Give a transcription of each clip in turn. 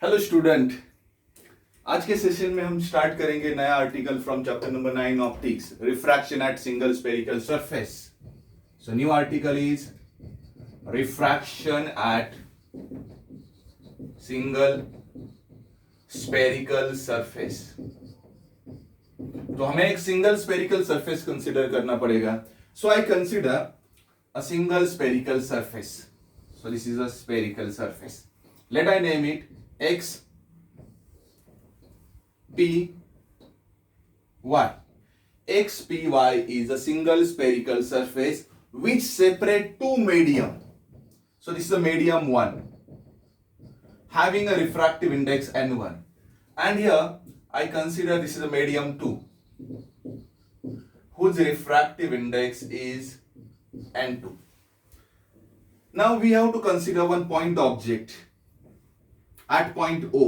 Hello student, आज के session में हम स्टार्ट करेंगे नया article from chapter number 9 optics, refraction at single spherical surface. So new article is refraction at single spherical surface. तो हमें एक सिंगल स्फेरिकल सरफेस कंसिडर करना पड़ेगा. So I consider a single spherical surface. So this is a spherical surface. Let I name it X P Y. X P Y is a single spherical surface which separate two medium. So this is the medium 1 having a refractive index N1, and here I consider this is the medium 2 whose refractive index is N2. Now we have to consider one point object at point O.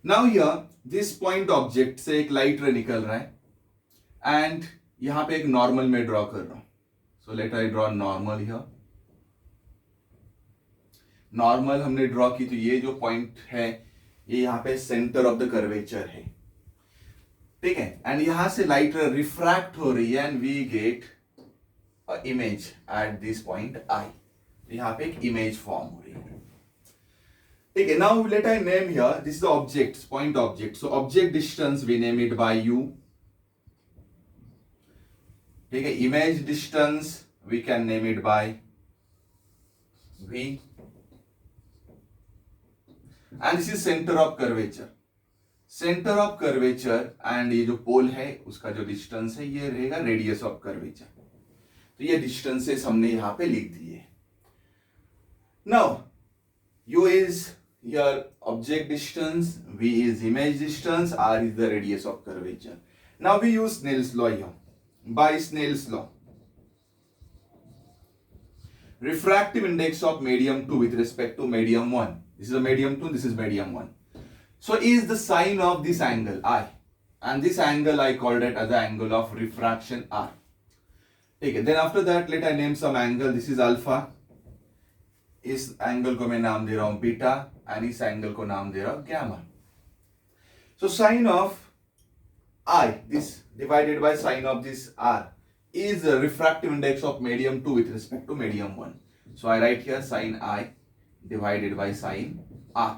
Now here this point object से एक light रे निकल रहा है and यहाँ पे एक normal में ड्रॉ कर रहा हूं. So let I draw normal here. Normal हमने ड्रॉ की तो ये जो पॉइंट है ये यहाँ पे सेंटर ऑफ द कर्वेचर है, ठीक है. एंड यहां से लाइट रिफ्रैक्ट हो रही है and we get image at this point I. यहां पे एक इमेज फॉर्म हो रही है, ठीक है. Now let I name here this is the object, point object. So object distance we name it by u, ठीक है. Image distance we can name it by v, and this is centre of curvature. Centre of curvature and ये जो पोल है उसका जो distance है ये रहेगा रेडियस ऑफ कर्वेचर. तो ये डिस्टेंसेस हमने यहां पे लिख दिए. Now u is your object distance, v is image distance, r is the radius of curvature. Now we use Snell's law here. By Snell's law, refractive index of medium 2 with respect to medium 1, this is a medium 2, this is medium 1, so is the sine of this angle I, and this angle I called it as the angle of refraction r. Okay, then after that let I name some angle. This is alpha, इस angle को मैं नाम दे रहा हूं beta and इस angle को नाम दे रहा हूं gamma. So sine of i this divided by sine of this r is refractive index of medium 2 with respect to medium 1. So I write here sine i divided by sine r.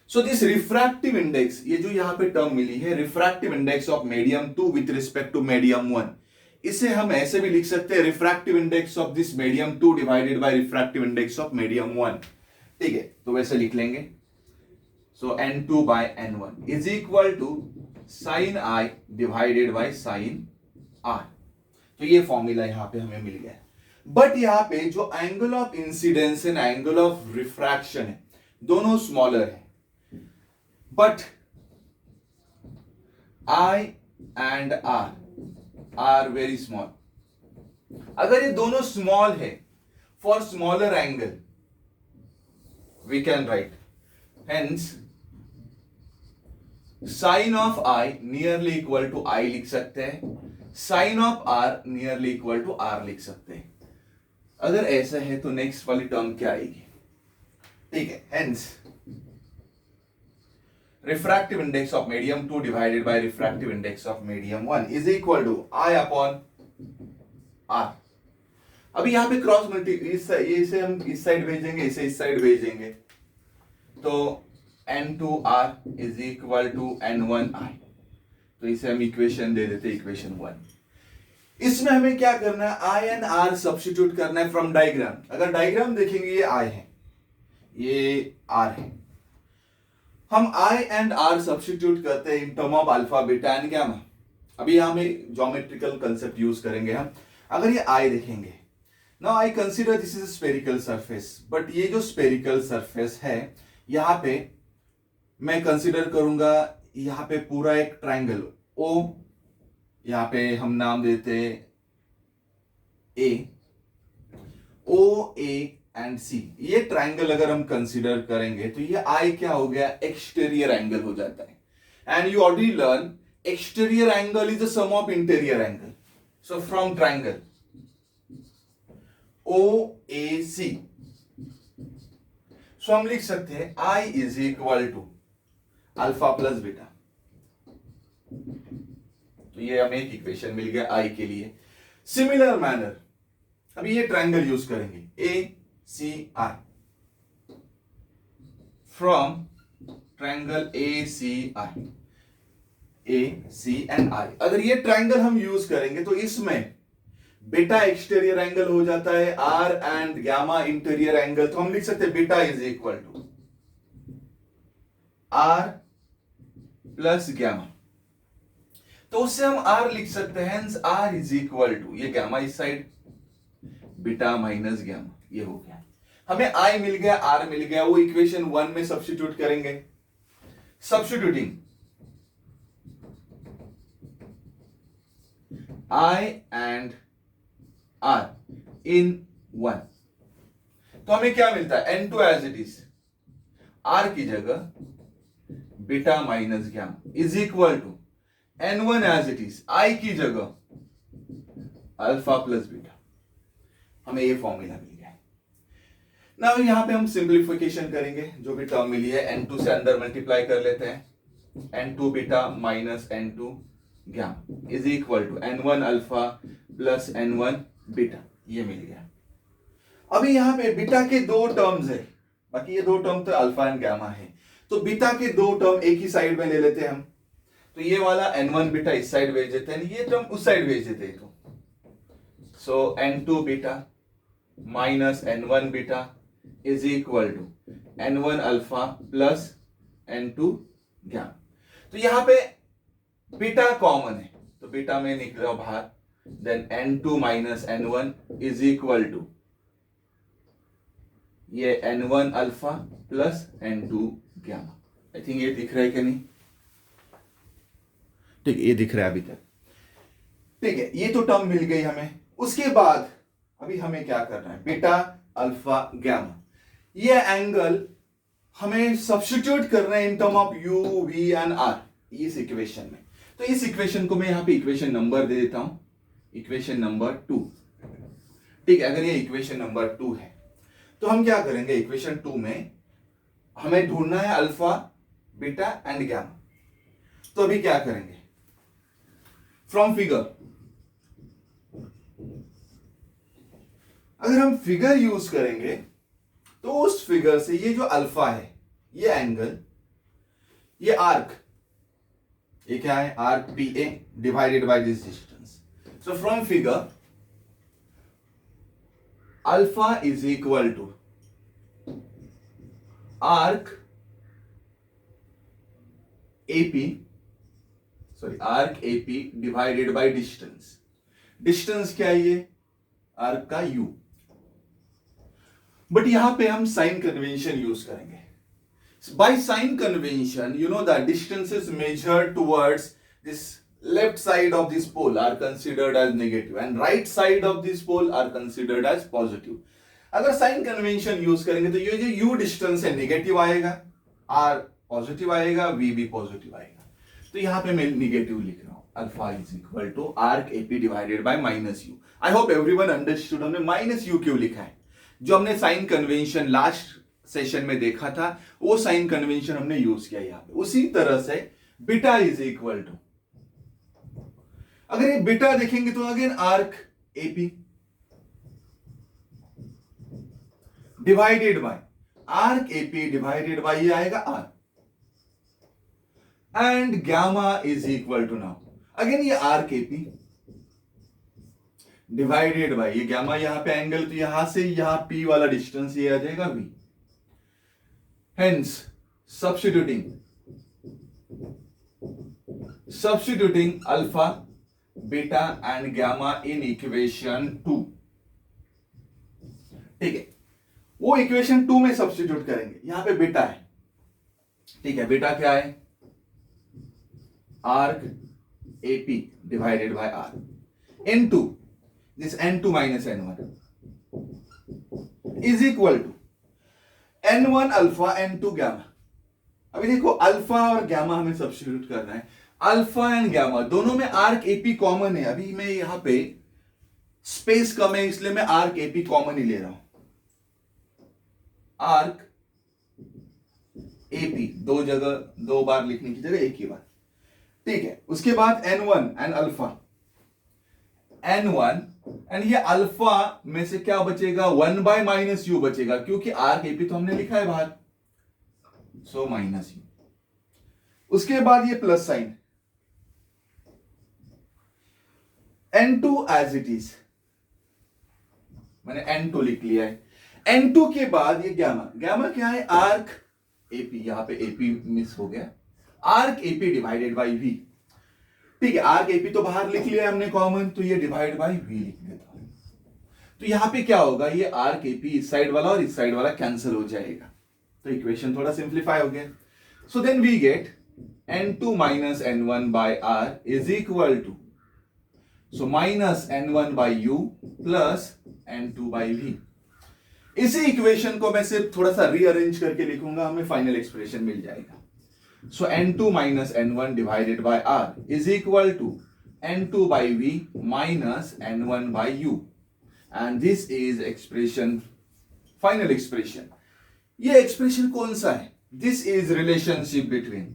So this refractive index, ये जो यहां पे term मिली है refractive index of medium 2 with respect to medium 1, इसे हम ऐसे भी लिख सकते हैं refractive index of this medium 2 divided by refractive index of medium 1, ठीक है. तो वैसे लिख लेंगे. So n2 by n1 is equal to sine i divided by sine r. तो ये फॉर्मूला यहां पे हमें मिल गया. बट यहां पे जो angle of incidence and angle of refraction है दोनों स्मॉलर है, but I and R are very small. अगर ये दोनों स्मॉल है, for smaller angle we can write hence sine of I nearly equal to I लिख सकते हैं, sine of R nearly equal to R लिख सकते हैं. अगर ऐसा है तो नेक्स्ट वाली टर्म क्या आएगी, ठीक है. Hence refractive index of medium 2 divided by refractive index of medium 1 is equal to I upon R. अभी यहां पे क्रॉस मल्टी इसे हम इस साइड भेजेंगे, इसे इस साइड भेजेंगे, तो n2R is equal to n1I. तो इसे हम इक्वेशन दे देते, इक्वेशन 1. इसमें हमें क्या करना है, I and R सब्स्टिट्यूट करना है फ्रॉम डायग्राम. अगर डायग्राम देखेंगे ये I है, ये R है. हम I एंड R सब्स्टिट्यूट करते हैं in term of alpha beta and gamma. अभी यहां में ज्योमेट्रिकल कंसेप्ट यूज करेंगे हम. अगर ये I देखेंगे, now I consider this is a spherical surface, but ये जो स्फेरिकल सरफेस है यहां पे मैं कंसीडर करूंगा यहां पे पूरा एक ट्रायंगल O, यहां पे हम नाम देते A, O A एंड सी. ये ट्रायंगल अगर हम कंसीडर करेंगे तो ये आई क्या हो गया, एक्सटीरियर एंगल हो जाता है. And you already learn exterior angle is the sum of interior angle. So from triangle OAC, so हम लिख सकते हैं I is equal to alpha plus beta. तो ये हमें एक इक्वेशन मिल गया आई के लिए। सिमिलर मैनर अभी ये ट्रायंगल यूज करेंगे A C I, from triangle A C I, A C and I. अगर ये ट्रायंगल हम यूज करेंगे तो इसमें बीटा एक्सटीरियर एंगल हो जाता है r and gamma interior angle. तो हम लिख सकते हैं beta is equal to r plus gamma. तो उससे हम आर लिख सकते हैं आर इज इक्वल टू ये गामा इस साइड, बीटा माइनस गामा, ये हो गया। हमें आई मिल गया, आर मिल गया, वो इक्वेशन 1 में सब्स्टिट्यूट करेंगे। Substituting i and r in 1, तो हमें क्या मिलता है N2 as it is, R की जगह beta minus gamma is equal to N1 as it is, I की जगह अल्फा प्लस बीटा। हमें ये फॉर्मूला मिल गया। नाउ यहां पे हम सिंप्लीफिकेशन करेंगे, जो भी टर्म मिली है N2 से अंदर मल्टीप्लाई कर लेते हैं। N2 beta minus N2 gamma is equal to N1 alpha plus N1 beta, ये मिल गया। अभी यहां पे बीटा के दो टर्म्स है, बाकी ये दो टर्म तो अल्फा एंड गामा है। तो बीटा के दो टर्म एक ही साइड में ले लेते हैं हम। तो ये वाला N1 बीटा इस साइड भेज देते हैं, ये टर्म उस साइड भेज देते हैं। तो so N2 beta minus N1 beta is equal to N1 alpha plus N2 gamma. तो यहां पे बीटा कॉमन है, तो बीटा में निकला बाहर, then N2 minus N1 is equal to ये N1 alpha plus N2 gamma. I think ये दिख रहा है कि नहीं? ठीक है, ये दिख रहा है अभी तक। ठीक है, ये तो टर्म मिल गई हमें। उसके बाद अभी हमें क्या करना है, बीटा अल्फा गामा, ये एंगल हमें सब्स्टिट्यूट करना है in term of u v and r इस इक्वेशन में। तो इस इक्वेशन को मैं यहां पे इक्वेशन नंबर दे देता हूं, इक्वेशन नंबर 2। ठीक है, अगर ये इक्वेशन नंबर 2 है तो हम क्या करेंगे, इक्वेशन 2 में हमें ढूंढना है अल्फा बीटा एंड गामा। तो अभी क्या करेंगे, फ्रॉम फिगर, अगर हम फिगर यूज करेंगे तो उस फिगर से ये जो अल्फा है, ये एंगल, ये आर्क, ये क्या है, arc P A divided by this distance. So from figure alpha is equal to arc AP, sorry arc AP divided by distance. Distance क्या है, ये आर्क का यू। बट यहां पे हम साइन कन्वेंशन यूज करेंगे। By sine convention, you know that distances measured towards this left side of this pole are considered as negative and right side of this pole are considered as positive. अगर sign convention use करेंगे तो ये जो u distance है negative आएगा, r positive आएगा, v भी positive आएगा। तो यहां पे मैं नेगेटिव लिख रहा हूं, alpha is equal to arc AP divided by minus u. I hope everyone understood हमने माइनस यू क्यों लिखा है। जो हमने साइन कन्वेंशन लास्ट सेशन में देखा था, वो साइन कन्वेंशन हमने यूज किया यहां पे। उसी तरह से बीटा इज इक्वल टू, अगर ये बीटा देखेंगे तो again arc AP divided by arc AP divided by ये आएगा r, and gamma is equal to, now again ये आर्क एपी डिवाइडेड बाय ये गामा, यहां पे एंगल, तो यहां से यहां पी वाला डिस्टेंस ये आ जाएगा we. Hence, substituting alpha, beta and gamma in equation 2। ठीक है, वो इक्वेशन 2 में सब्स्टिट्यूट करेंगे। यहां पे बीटा है, ठीक है, बीटा क्या है, arc AP divided by r into this N2 minus N1 is equal to N1 alpha N2 gamma. अभी देखो अल्फा और गामा हमें सब्स्टिट्यूट करना है। अल्फा एंड गामा दोनों में आर्क एपी कॉमन है। अभी मैं यहां पे स्पेस कम है इसलिए मैं आर्क एपी कॉमन ही ले रहा हूं। आर्क AP, दो जगह, दो बार लिखने की जगह एक ही बार, ठीक है। उसके बाद N1 and alpha, N1 and ये अल्फा में से क्या बचेगा, 1/-u बचेगा, क्योंकि आर्क AP तो हमने लिखा है बाहर, सो -u। उसके बाद ये plus sign, N2 as it is, मैंने N2 लिख लिया है। N2 के बाद ये गामा, गामा क्या है, आर्क AP, यहां पे AP मिस हो गया, arc AP divided by V, ठीक है। आर्क AP तो बाहर लिख लिया हमने कॉमन, तो ये डिवाइड बाई V लिख देता हूं। तो यहां पे क्या होगा, ये आर्क AP इस साइड वाला और इस साइड वाला कैंसिल हो जाएगा, तो इक्वेशन थोड़ा सिंप्लीफाई हो गया। So then we get N2 minus N1 by R is equal to, so minus N1 by U plus N2 by V। इसी इक्वेशन को मैं सिर्फ थोड़ा सा रीअरेंज करके लिखूंगा, हमें फाइनल एक्सप्रेशन मिल जाएगा। So N2 minus N1 divided by R is equal to N2 by V minus N1 by U, and this is expression, final expression। ये एक्सप्रेशन कौन सा है, this is relationship between,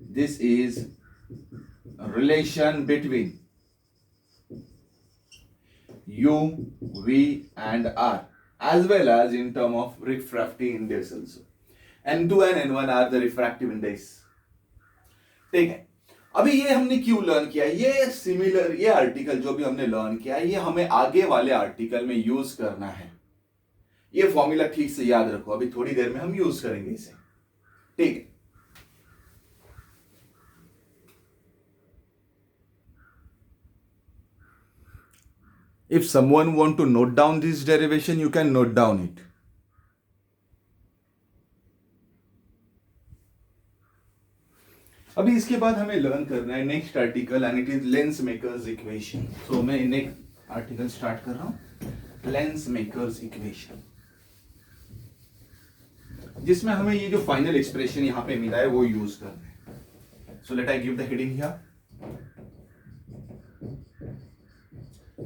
this is relation between U, V and R, as well as in term of refractive index also। N2 and N1 are the refractive index, ठीक है। अभी ये हमने क्यों लर्न किया, ये सिमिलर, ये आर्टिकल जो भी हमने लर्न किया, ये हमें आगे वाले आर्टिकल में यूज करना है। ये फॉर्मूला ठीक से याद रखो, अभी थोड़ी देर में हम यूज करेंगे इसे, ठीक है। If someone want to note down this derivation, you can note down it। अभी इसके बाद हमें लर्न करना है next article, and it is lens makers equation. So मैं नेक्स्ट आर्टिकल स्टार्ट कर रहा हूं, लेंस मेकर्स इक्वेशन, जिसमें हमें ये जो फाइनल एक्सप्रेशन यहां पे मिला है वो यूज करना है। So let I give the heading here,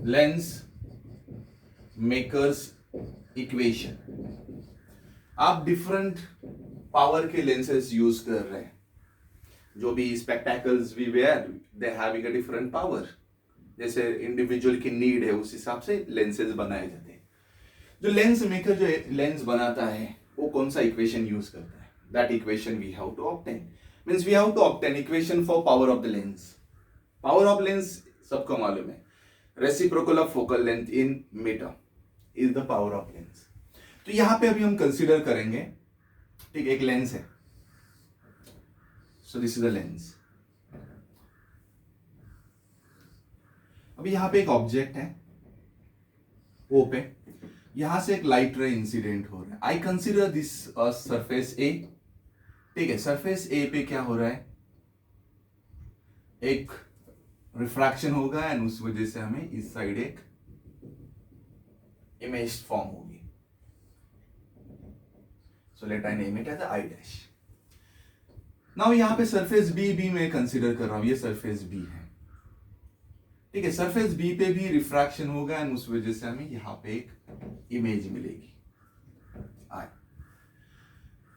lens makers equation. आप डिफरेंट पावर के लेंसेज यूज कर रहे हैं, जो भी spectacles we wear, they having a different power, जैसे इंडिविजुअल की नीड है उस हिसाब से लेंसेज बनाए जाते हैं। जो लेंस मेकर जो लेंस बनाता है वो कौन सा इक्वेशन यूज करता है, that equation we have to obtain, means we have to obtain equation for power of the lens. Power of lens सबको मालूम है, reciprocal of focal length in meter is the power of lens. तो यहां पे अभी हम consider करेंगे, ठीक, एक लेंस है, so this is the lens. अभी यहां पे एक ऑब्जेक्ट है ओ पे, यहां से एक लाइट रे इंसिडेंट हो रहा है। I consider this surface A, ठीक है। सरफेस ए पे क्या हो रहा है, एक रिफ्रैक्शन होगा एंड उस वजह से हमें इस साइड एक इमेज फॉर्म होगी। So let I name it as I dash. Now यहां पे सरफेस बी भी मैं कंसीडर कर रहा हूं, ये सरफेस बी है, ठीक है। सरफेस बी पे भी रिफ्रैक्शन होगा एंड उस वजह से हमें यहां पे एक इमेज मिलेगी आई,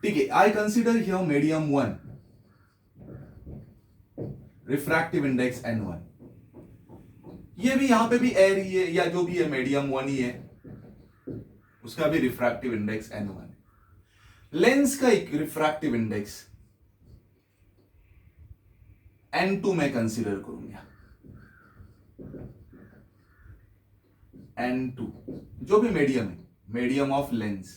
ठीक है। I consider here medium 1, refractive index N1। ये भी यहां पे भी एयर ही है, या जो भी है मीडियम 1 ही है, उसका भी रिफ्रैक्टिव इंडेक्स N1। लेंस का एक रिफ्रैक्टिव इंडेक्स N2 में कंसीडर करूंगा, N2 जो भी मीडियम है, मीडियम ऑफ लेंस,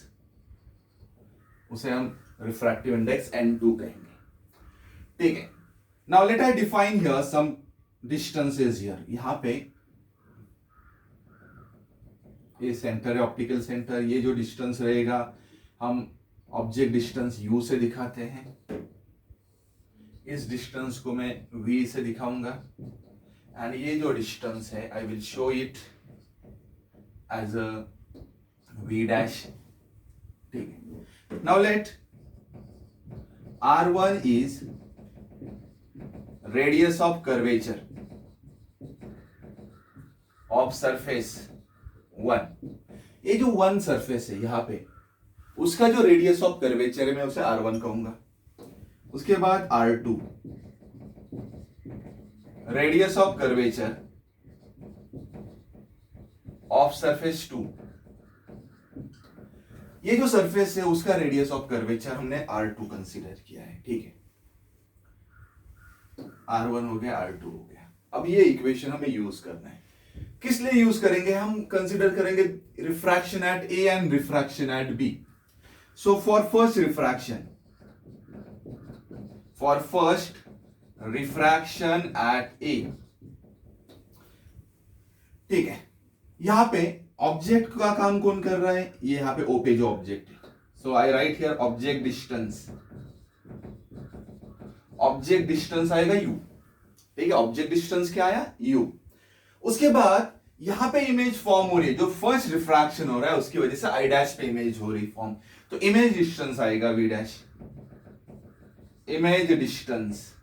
उसे हम रिफ्रैक्टिव इंडेक्स N2 कहेंगे, ठीक है। Now let I define here some distances here. यहां पे ये सेंटर है, ऑप्टिकल सेंटर, ये जो डिस्टेंस रहेगा हम ऑब्जेक्ट डिस्टेंस U से दिखाते हैं। इस डिस्टेंस को मैं V से दिखाऊंगा, एंड ये जो डिस्टेंस है I will show it as a V dash, ठीक है। Now let R1 is radius of curvature of surface 1। ये जो 1 सरफेस है यहां पे, उसका जो रेडियस ऑफ कर्वेचर है मैं उसे R1 कहूंगा, उसके बाद R2, radius of curvature of surface 2, ये जो सरफेस है उसका रेडियस ऑफ कर्वेचर हमने R2 कंसीडर किया है, ठीक है। R1 हो गया, R2 हो गया। अब ये इक्वेशन हमें यूज करना है। किस लिए यूज करेंगे? हम कंसीडर करेंगे refraction at A and refraction at B। So for first refraction at A, ठीक है। यहां पे ऑब्जेक्ट का काम कौन कर रहा है? ये यहां पे O पे जो ऑब्जेक्ट है, so I write here object distance. Object distance आएगा U, ठीक है। ऑब्जेक्ट डिस्टेंस क्या आया? U। उसके बाद यहां पे इमेज फॉर्म हो रही है, जो फर्स्ट रिफ्रैक्शन हो रहा है उसकी वजह से I डैश पे इमेज हो रही फॉर्म, तो इमेज डिस्टेंस आएगा V डैश। इमेज डिस्टेंस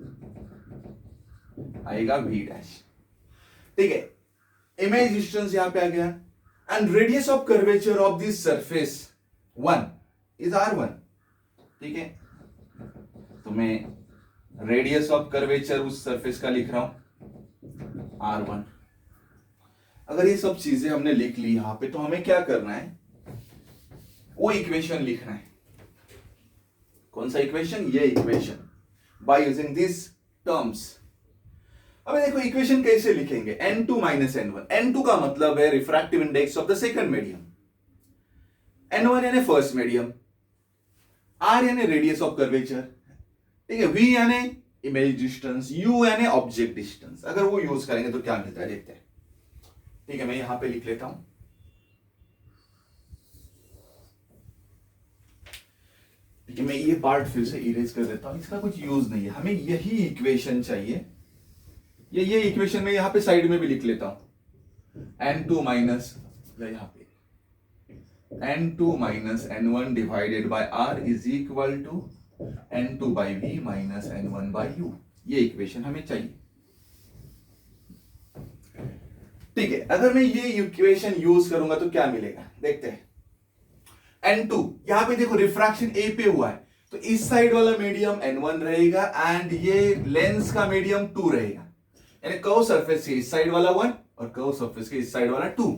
आएगा V डैश, ठीक है। इमेज डिस्टेंस यहां पे आ गया, and radius of curvature of this surface 1 is R1, ठीक है। तो मैं रेडियस ऑफ कर्वेचर उस सरफेस का लिख रहा हूं R1। अगर ये सब चीजें हमने लिख ली यहां पे, तो हमें क्या करना है? वो इक्वेशन लिखना है। कौन सा इक्वेशन? ये equation, by using this terms. अब देखो इक्वेशन कैसे लिखेंगे? N2 minus N1। N2 का मतलब है refractive index of the second medium, N1 यानी फर्स्ट मीडियम, R यानी रेडियस ऑफ कर्वेचर, ठीक है। V यानी इमेज डिस्टेंस, U यानी ऑब्जेक्ट डिस्टेंस। अगर वो यूज करेंगे तो क्या मिलता है देखते हैं, ठीक है। मैं यहां पे लिख लेता हूं, ठीक है। मैं ये पार्ट फिर से इरेज कर देता हूं, इसका कुछ यूज नहीं है, हमें यही इक्वेशन चाहिए। ये इक्वेशन में यहां पे साइड में भी लिख लेता हूं, N2 माइनस, यहां पे N2 minus N1 divided by R is equal to N2 by V minus N1 by U। ये इक्वेशन हमें चाहिए, ठीक है। अगर मैं ये इक्वेशन यूज करूंगा तो क्या मिलेगा देखते हैं। N2, यहां पे देखो रिफ्रैक्शन A पे हुआ है, तो इस साइड वाला मीडियम N1 रहेगा एंड ये लेंस का मीडियम 2 रहेगा, यानी कर्व सरफेस के इस साइड वाला 1 और कर्व सरफेस के इस साइड वाला 2।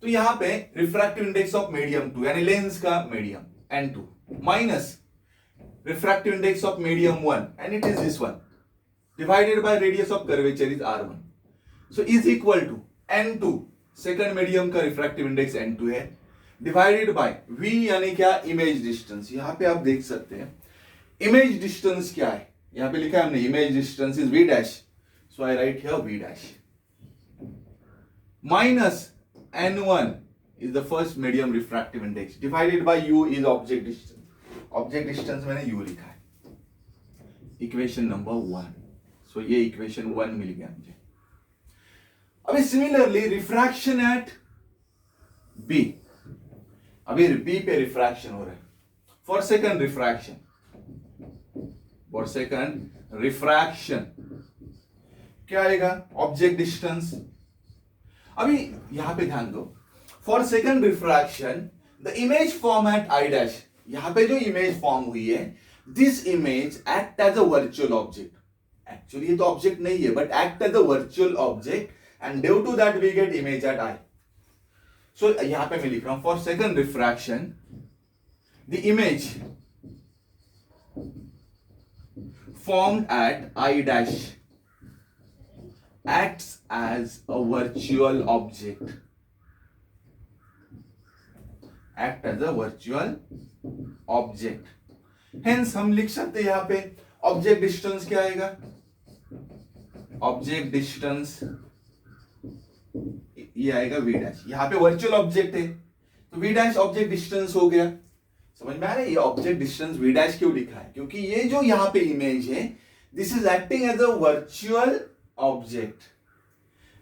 तो यहां पे रिफ्रैक्टिव इंडेक्स ऑफ मीडियम 2 यानी लेंस का medium N2 minus refractive index of medium 1 and it is this one divided by radius of curvature is R1, so is equal to N2, second medium का refractive index N2 है, divided by V यानी क्या? image distance। यहां पे आप देख सकते हैं image distance क्या है, यहां पे लिखा है हमने image distance is V dash, so I write here V dash minus N1 is the first medium refractive index divided by U is object distance। Object distance मैंने U लिखा है, इक्वेशन नंबर 1। सो ये इक्वेशन 1 मिल गया मुझे। अभी similarly refraction at B, अभी B पे refraction हो रहा है फॉर सेकंड रिफ्रैक्शन, क्या आएगा? Object distance. अभी यहां पे ध्यान दो, for second refraction the image form at I dash, यहां पे जो इमेज फॉर्म हुई है, this image act as a virtual object. Actually ये तो ऑब्जेक्ट नहीं है, but act as a virtual object and due to that we get image eight I। सो यहां पे मैं लिख रहा हूं for second refraction the image formed at I dash acts as a virtual object, act as a virtual object, hence हम लिख सकते हैं यहां पे ऑब्जेक्ट डिस्टेंस क्या आएगा? ऑब्जेक्ट डिस्टेंस ये आएगा V डैश, यहां पे वर्चुअल ऑब्जेक्ट है तो V डैश ऑब्जेक्ट डिस्टेंस हो गया। समझ में आ रहा है? ये ऑब्जेक्ट डिस्टेंस V डैश क्यों लिखा है? क्योंकि ये जो यहां पे इमेज है, this is acting as a virtual object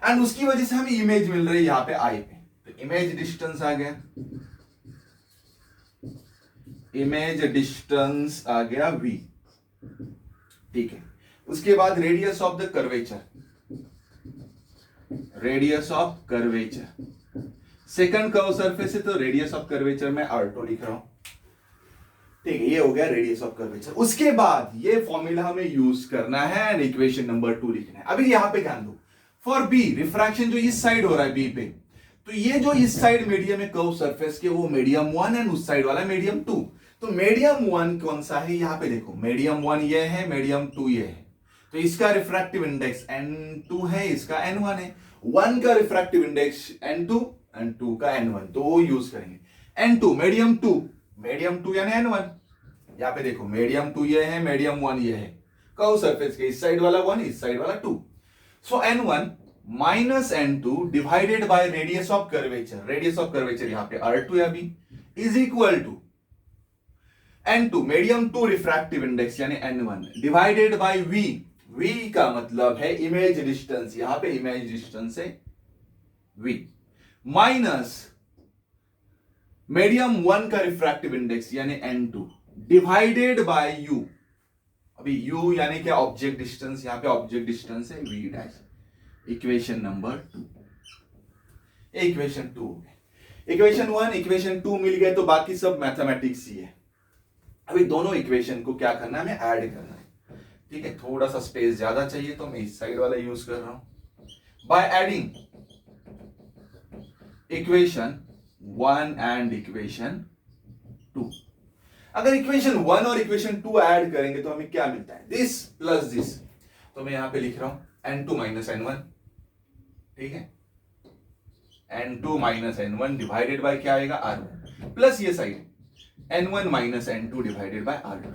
and उसकी वजह से हमें इमेज मिल रही है यहां पे I पे, तो इमेज डिस्टेंस आ गया, इमेज डिस्टेंस आ गया V, ठीक है। उसके बाद radius of the curvature, radius of curvature second curve surface है तो रेडियस ऑफ कर्वेचर में R2 लिख रहा हूं, ठीक है, ये हो गया रेडियस ऑफ कर्वेचर। उसके बाद ये फॉर्मूला हमें यूज करना है एंड इक्वेशन नंबर 2 लिखना है। अभी यहां पे ध्यान दो, फॉर बी रिफ्रैक्शन जो इस साइड हो रहा है बी पे, तो ये जो इस साइड मीडियम है कर्व सरफेस के वो मीडियम 1 एंड उस साइड वाला मीडियम 2। तो मीडियम 1 कौन सा है, यहां पे देखो मीडियम 1 ये है, मीडियम 2 ये है, तो इसका रिफ्रैक्टिव इंडेक्स n2 है, इसका n1 है। 1 का रिफ्रैक्टिव इंडेक्स n2 एंड 2 का n1, तो वो यूज करेंगे। n2 मीडियम 2 यानी n1। यहां पे देखो मीडियम 2 ये है, मीडियम 1 ये है, कर्व सरफेस के इस साइड वाला 1, इस साइड वाला 2। So n1 minus n2 divided by radius of curvature, radius of curvature यहां पे r2 है अभी, is equal to n2 medium 2 refractive index यानी n1 divided bye v, v का मतलब है इमेज डिस्टेंस, यहां पे इमेज डिस्टेंस है v, माइनस मीडियम 1 का रिफ्रैक्टिव इंडेक्स यानी n2 डिवाइडेड बाय u। अभी u यानी क्या, ऑब्जेक्ट डिस्टेंस, यहां पे ऑब्जेक्ट डिस्टेंस है v dash. Equation number 2, equation 2 हो गए। इक्वेशन 1 इक्वेशन 2 मिल गए, तो बाकी सब मैथमेटिक्स ही है। अभी दोनों इक्वेशन को क्या करना है, हमें ऐड करना है। ठीक है, थोड़ा सा स्पेस ज्यादा चाहिए तो मैं इस साइड वाला यूज कर रहा हूं। By adding equation 1 and equation 2, अगर इक्वेशन 1 और इक्वेशन 2 ऐड करेंगे तो हमें क्या मिलता है, दिस प्लस दिस। तो मैं यहां पे लिख रहा हूं n2 माइनस n1, ठीक है, n2 minus n1 divided bye क्या आएगा r1, प्लस ये side n1 minus n2 divided by r2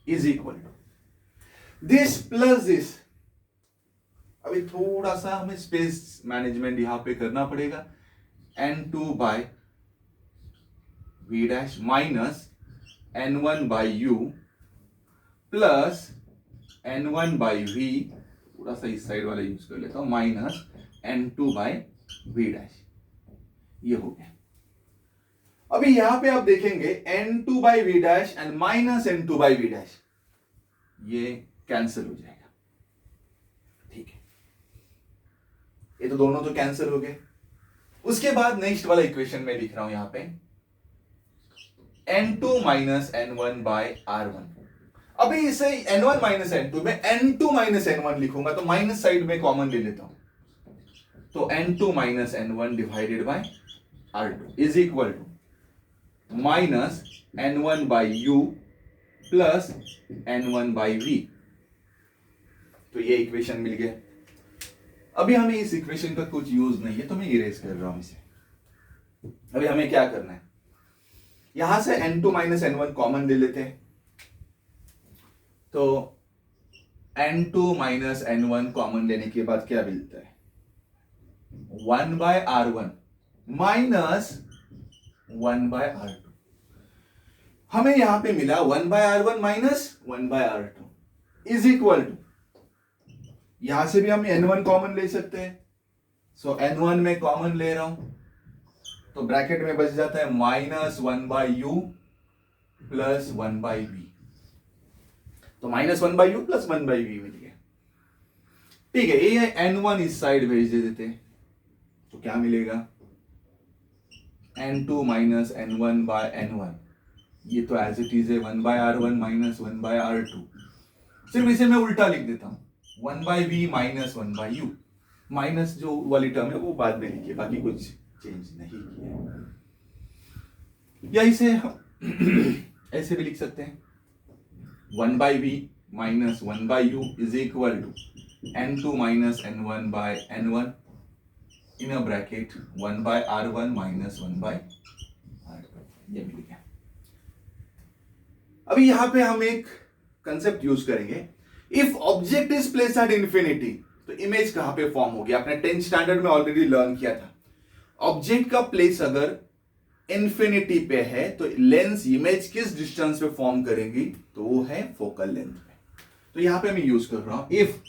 is equal to this plus this. अभी थोड़ा सा हमें स्पेस मैनेजमेंट यहां पे करना पड़ेगा, n2 by v dash minus n1 by u plus n1 by v, थोड़ा सा इस साइड वाला यूज कर लेता हूं, minus n2 by v dash. ये हो गया। अभी यहां पे आप देखेंगे n2 by v dash and minus n2 by v dash, ये कैंसिल हो जाएगा। ठीक है, ये तो दोनों तो कैंसिल हो गए। उसके बाद नेक्स्ट वाला इक्वेशन में लिख रहा हूं यहां पे n2 minus n1 bye r1। अभी इसे n1 माइनस n2 में n2 माइनस n1 लिखूंगा तो माइनस साइड में कॉमन ले लेता हूं, तो n2 minus n1 divided by r2 is equal to minus n1 by u plus n1 by v। तो ये इक्वेशन मिल गया। अभी हमें इस इक्वेशन का कुछ यूज नहीं है तो मैं इरेज कर रहा हूं इसे। अभी हमें क्या करना है, यहां से n2 माइनस n1 कॉमन ले लेते हैं, तो n2 माइनस n1 कॉमन लेने के बाद क्या मिलता है, 1 by r1 minus 1 by r2। हमें यहां पे मिला 1 by r1 minus 1 by r2 is equal to, यहां से भी हम n1 कॉमन ले सकते हैं, सो n1 में कॉमन ले रहा हूं तो ब्रैकेट में बच जाता है minus 1 by u plus 1 by v। तो minus 1 by u plus 1 by v मिल गया। ठीक है, ये n1 इस साइड भेज दे देते हैं तो क्या मिलेगा, n2 minus n1 by n1, ये तो एज इट इज है 1 by r1 minus 1 by r2। सिर्फ इसे मैं उल्टा लिख देता हूं 1 by v minus 1 by u, minus जो वाली टर्म है वो बाद में लिखिए, बाकी कुछ चेंज नहीं किया। या इसे ऐसे भी लिख सकते हैं 1 by v minus 1 by u is equal to n2 minus n1 by n1 in a bracket 1 by r1 minus 1 by r2, ये मिल गया। अभी यहां पे हम एक कंसेप्ट यूज करेंगे, if object is placed at infinity तो इमेज कहां पे फॉर्म होगी, आपने 10th स्टैंडर्ड में ऑलरेडी लर्न किया था। ऑब्जेक्ट का प्लेस अगर इंफिनिटी पे है तो लेंस इमेज किस डिस्टेंस पे फॉर्म करेंगी, तो वो है फोकल लेंथ पे। तो यहां पे मैं यूज कर रहा हूं if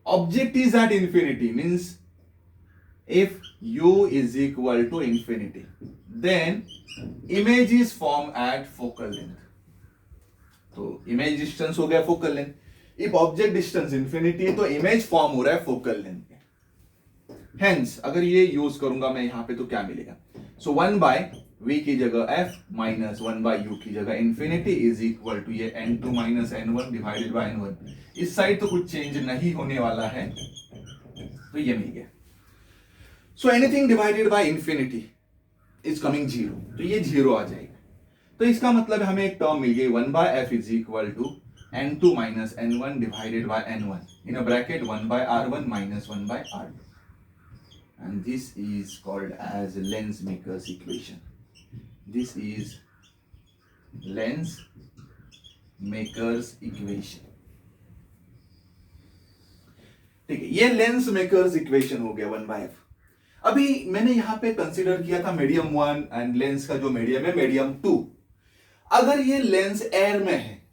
object is at infinity, means if u is equal to infinity then image is formed at focal length। तो इमेज डिस्टेंस हो गया focal length. If object distance infinity है तो इमेज फॉर्म हो रहा है फोकल लेंथ पे। Hence अगर ये यूज करूंगा मैं यहां पे तो क्या मिलेगा, सो 1 बाय v की जगह f माइनस 1/u की जगह इंफिनिटी इज इक्वल टू ये n2 minus n1 divided by n1। इस साइड तो कुछ चेंज नहीं होने वाला है, तो ये मिल गया। So anything divided by infinity is coming zero, तो ये जीरो आ जाएगा। तो इसका मतलब हमें एक टर्म मिल गई 1/f is equal to n2 minus n1 divided by n1 in a bracket 1/r1 minus 1/r2, and this is called as Lensmaker's equation. This is Lensmaker's equation. ठीक है, ये Lensmaker's equation हो गया 1/f। अभी मैंने यहां पे कंसीडर किया था मीडियम 1 एंड लेंस का जो मीडियम है मीडियम 2। अगर ये लेंस एयर में है,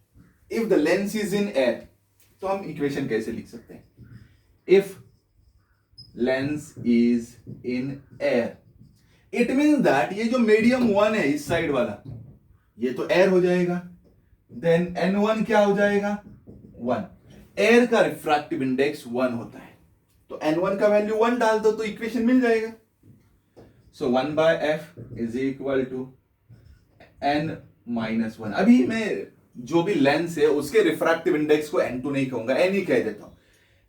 if the lens is in air, तो हम इक्वेशन कैसे लिख सकते हैं? If lens is in air, it means that ये जो मीडियम 1 है इस साइड वाला, ये तो एयर हो जाएगा, देन n1 क्या हो जाएगा? 1। एयर का रिफ्रैक्टिव इंडेक्स 1 होता है, तो n1 का वैल्यू 1 डाल दो तो इक्वेशन मिल जाएगा। So 1/f is equal to n minus 1। अभी मैं जो भी लेंस है उसके रिफ्रैक्टिव इंडेक्स को n2 नहीं कहूंगा, n ही कह देता हूं।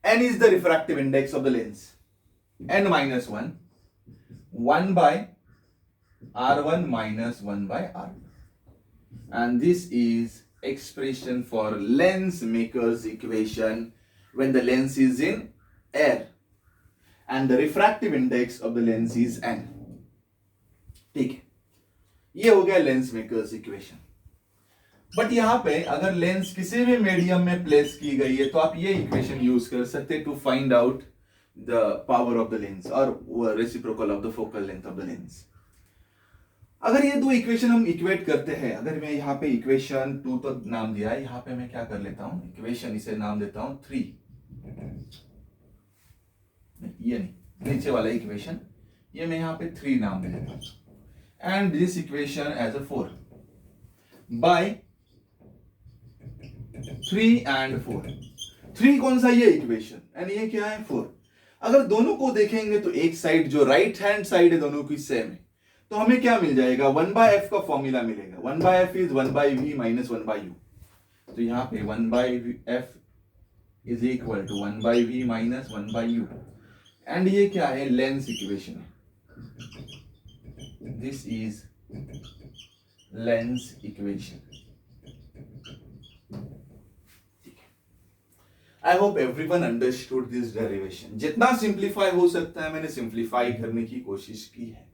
n is the refractive index of the lens, n minus 1, 1/r1 minus 1/r2. And this is expression for Lensmaker's equation when the lens is in air and the refractive index of the lens is n. ठीक है, ये हो गया Lensmaker's equation। But यहां पे अगर lens किसी भी मीडियम में प्लेस की गई है तो आप ये इक्वेशन यूज कर सकते to find out the power of the lens or reciprocal of the focal length of the lens। अगर ये दो इक्वेशन हम इक्वेट करते हैं, अगर मैं यहाँ पे इक्वेशन 2 तो नाम दिया है, यहाँ पे मैं क्या कर लेता हूं, इक्वेशन इसे नाम देता हूं 3। ये नहीं, नीचे वाला इक्वेशन ये मैं यहाँ पे 3 नाम दे देता हूं, and this equation as a 4 by 3 and 4। 3 कौन सा? ये इक्वेशन, एंड ये क्या है? 4। अगर दोनों को देखेंगे तो एक साइड जो राइट हैंड साइड है दोनों की सेम है, तो हमें क्या मिल जाएगा? 1/f का फॉर्मूला मिलेगा। 1/f is 1/v minus 1/u। तो यहाँ पे 1/f is equal to 1/v minus 1/u, and ये क्या है? लेंस इक्वेशन है। This is lens equation. I hope everyone understood this derivation. जितना सिंप्लीफाई हो सकता है मैंने सिंप्लीफाई करने की कोशिश की है।